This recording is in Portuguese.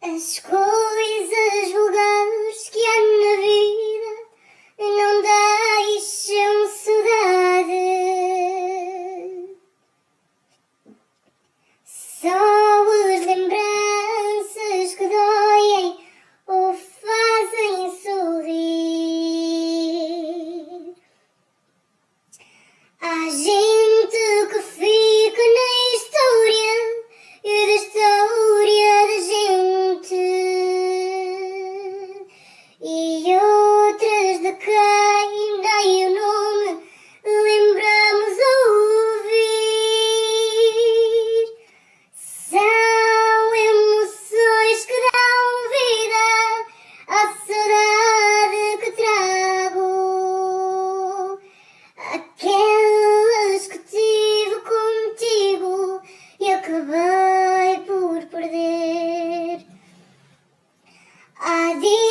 As coisas vulgares que há na vida não deixam saudade. Só as lembranças que doem ou fazem sorrir. Há gente que fica na história e da história da gente, e outras de quem nem o nome lembramos ouvir. São emoções que dão vida à saudade que trago, aquelas que tive contigo e acabei por perder. Há dias